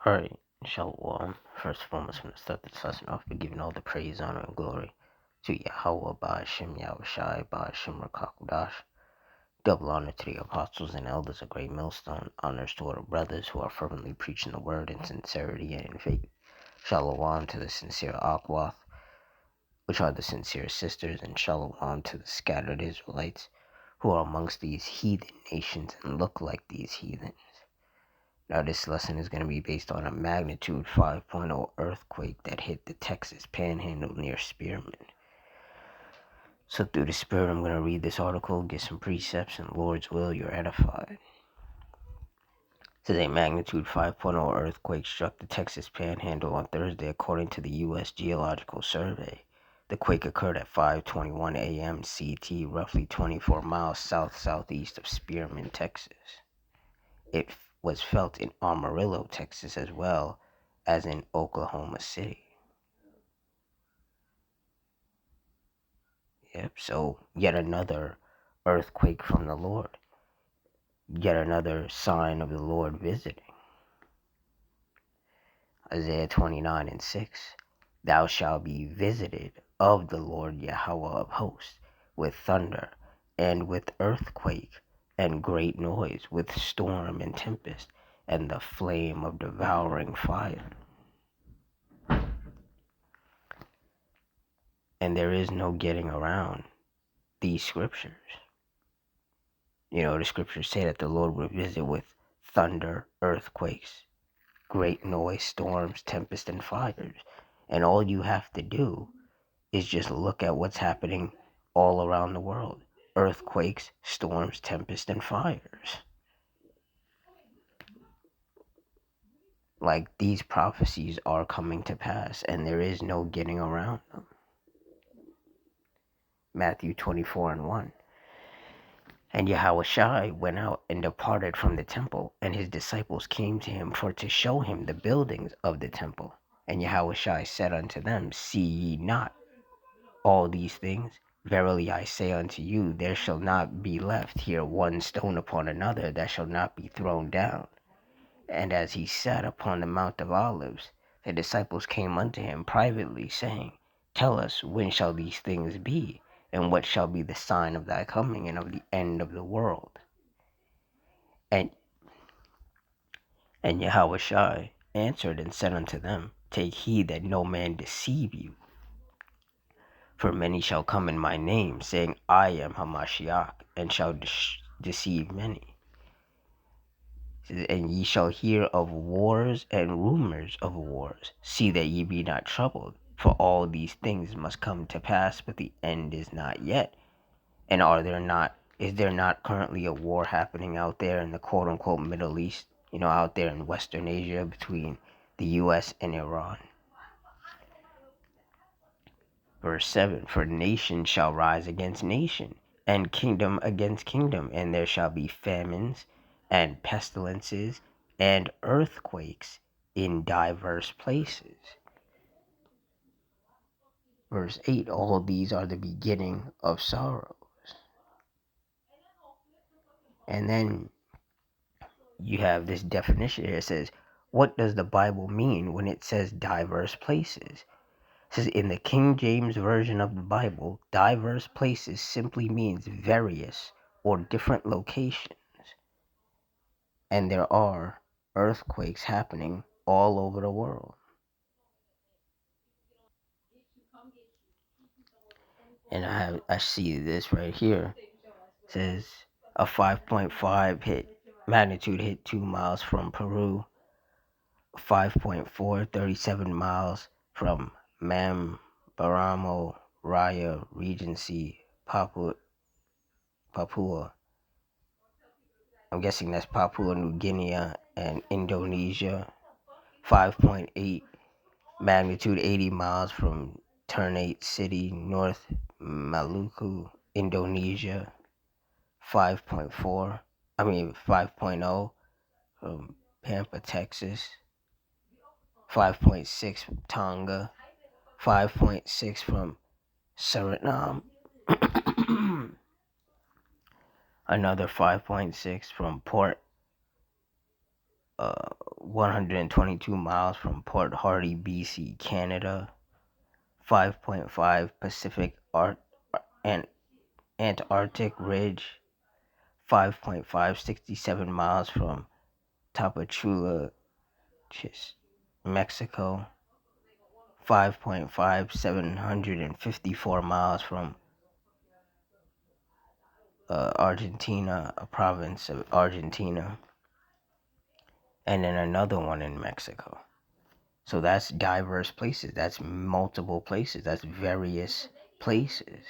Alright, Shalom. First and foremost, I'm going to start this lesson off by giving all the praise, honor, and glory to Yahweh, Ba'ashem, Yahushai, Ba'ashem, Rakakudash. Double honor to the apostles and elders of Great Millstone. Honors to our brothers who are fervently preaching the word in sincerity and in faith. Shalom to the sincere Akwath, which are the sincere sisters, and Shalom to the scattered Israelites who are amongst these heathen nations and look like these heathens. Now, this lesson is going to be based on a magnitude 5.0 earthquake that hit the Texas Panhandle near Spearman. So, through the Spirit, I'm going to read this article, get some precepts, and Lord's will, you're edified. It says a magnitude 5.0 earthquake struck the Texas Panhandle on Thursday, according to the U.S. Geological Survey. The quake occurred at 5:21 a.m. CT, roughly 24 miles south-southeast of Spearman, Texas. It was felt in Amarillo, Texas, as well as in Oklahoma City. Yep, so yet another earthquake from the Lord. Yet another sign of the Lord visiting. Isaiah 29:6. Thou shalt be visited of the Lord Yahweh of hosts, with thunder, and with earthquake, and great noise, with storm and tempest, and the flame of devouring fire. And there is no getting around these scriptures. You know, the scriptures say that the Lord will visit with thunder, earthquakes, great noise, storms, tempest, and fires. And all you have to do is just look at what's happening all around the world. Earthquakes, storms, tempest, and fires. Like, these prophecies are coming to pass, and there is no getting around them. Matthew 24:1. And Yahushua went out and departed from the temple, and his disciples came to him for to show him the buildings of the temple. And Yahushua said unto them, See ye not all these things? Verily I say unto you, there shall not be left here one stone upon another that shall not be thrown down. And as he sat upon the Mount of Olives, the disciples came unto him privately, saying, Tell us, when shall these things be? And what shall be the sign of thy coming and of the end of the world? And Yahushua answered and said unto them, Take heed that no man deceive you. For many shall come in my name, saying, I am Hamashiach, and shall deceive many. And ye shall hear of wars and rumors of wars. See that ye be not troubled, for all these things must come to pass, but the end is not yet. And is there not currently a war happening out there in the quote-unquote Middle East, out there in Western Asia between the U.S. and Iran? Verse 7, For nation shall rise against nation, and kingdom against kingdom, and there shall be famines, and pestilences, and earthquakes in diverse places. Verse 8, All these are the beginning of sorrows. And then you have this definition here. It says, what does the Bible mean when it says diverse places? It says, in the King James Version of the Bible, diverse places simply means various or different locations. And there are earthquakes happening all over the world. And I see this right here. It says a 5.5 magnitude hit 2 miles from Peru. 5.4, 37 miles from Mamberamo Raya Regency, Papua. I'm guessing that's Papua New Guinea and Indonesia. 5.8 magnitude 80 miles from Ternate City, North Maluku, Indonesia. 5.0 from Pampa, Texas. 5.6 from Tonga. 5.6 from Suriname. Another 5.6 from Port 122 miles from Port Hardy, BC, Canada. 5.5 Pacific and Antarctic Ridge. 5.567 miles from Tapachula, Mexico. 5.5 754 miles from Argentina, a province of Argentina, and then another one in Mexico. So that's diverse places. That's multiple places. That's various places.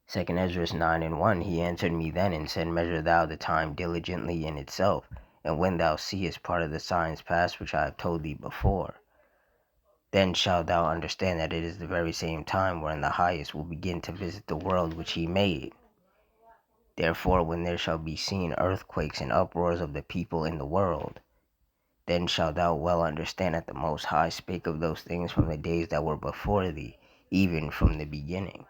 2 Ezra 9:1, he answered me then and said, Measure thou the time diligently in itself, and when thou seest part of the signs past which I have told thee before, then shalt thou understand that it is the very same time wherein the Highest will begin to visit the world which he made. Therefore, when there shall be seen earthquakes and uproars of the people in the world, then shalt thou well understand that the Most High spake of those things from the days that were before thee, even from the beginning.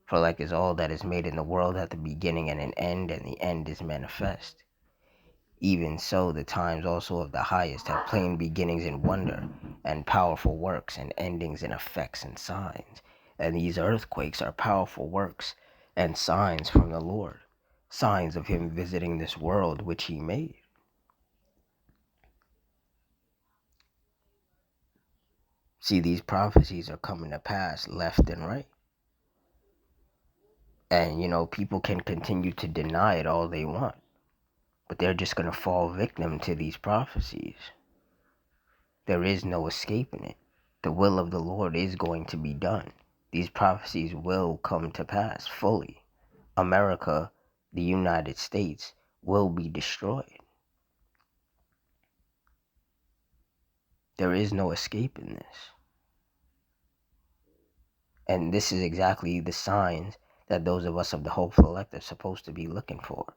For like as all that is made in the world hath a beginning and an end, and the end is manifest, even so the times also of the Highest have plain beginnings in wonder, and powerful works, and endings in effects and signs. And these earthquakes are powerful works and signs from the Lord, signs of him visiting this world which he made. See, these prophecies are coming to pass left and right. And, people can continue to deny it all they want, but they're just going to fall victim to these prophecies. There is no escaping it. The will of the Lord is going to be done. These prophecies will come to pass fully. America, the United States, will be destroyed. There is no escaping this. And this is exactly the signs that those of us of the hopeful elect are supposed to be looking for.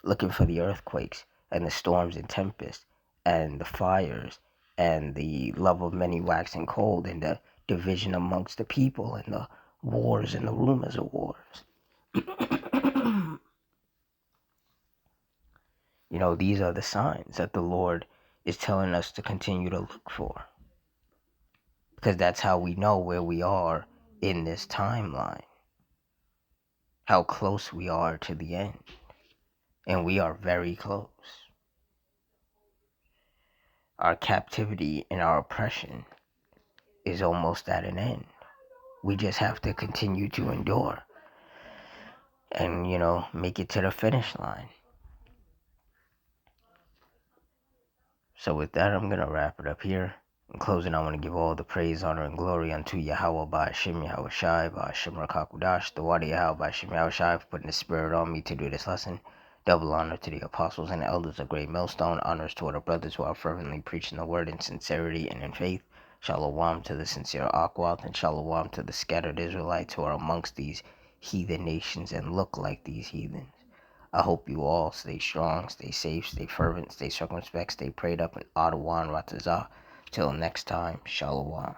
Looking for the earthquakes and the storms and tempests and the fires and the love of many waxing cold and the division amongst the people and the wars and the rumors of wars. These are the signs that the Lord is telling us to continue to look for. Because that's how we know where we are in this timeline. How close we are to the end. And we are very close. Our captivity and our oppression is almost at an end. We just have to continue to endure and, make it to the finish line. So with that, I'm going to wrap it up here. In closing, I want to give all the praise, honor, and glory unto Yahweh by Hashem Yahweh Shai by Hashem Rakakudash, the Wadi Yahweh by Hashem Yahweh Shai for putting the spirit on me to do this lesson. Double honor to the apostles and the elders of Great Millstone. Honors to all the brothers who are fervently preaching the word in sincerity and in faith. Shalom to the sincere Akwath, and shalom to the scattered Israelites who are amongst these heathen nations and look like these heathens. I hope you all stay strong, stay safe, stay fervent, stay circumspect, stay prayed up, and Adawan Ratazah. Till next time, Shalom.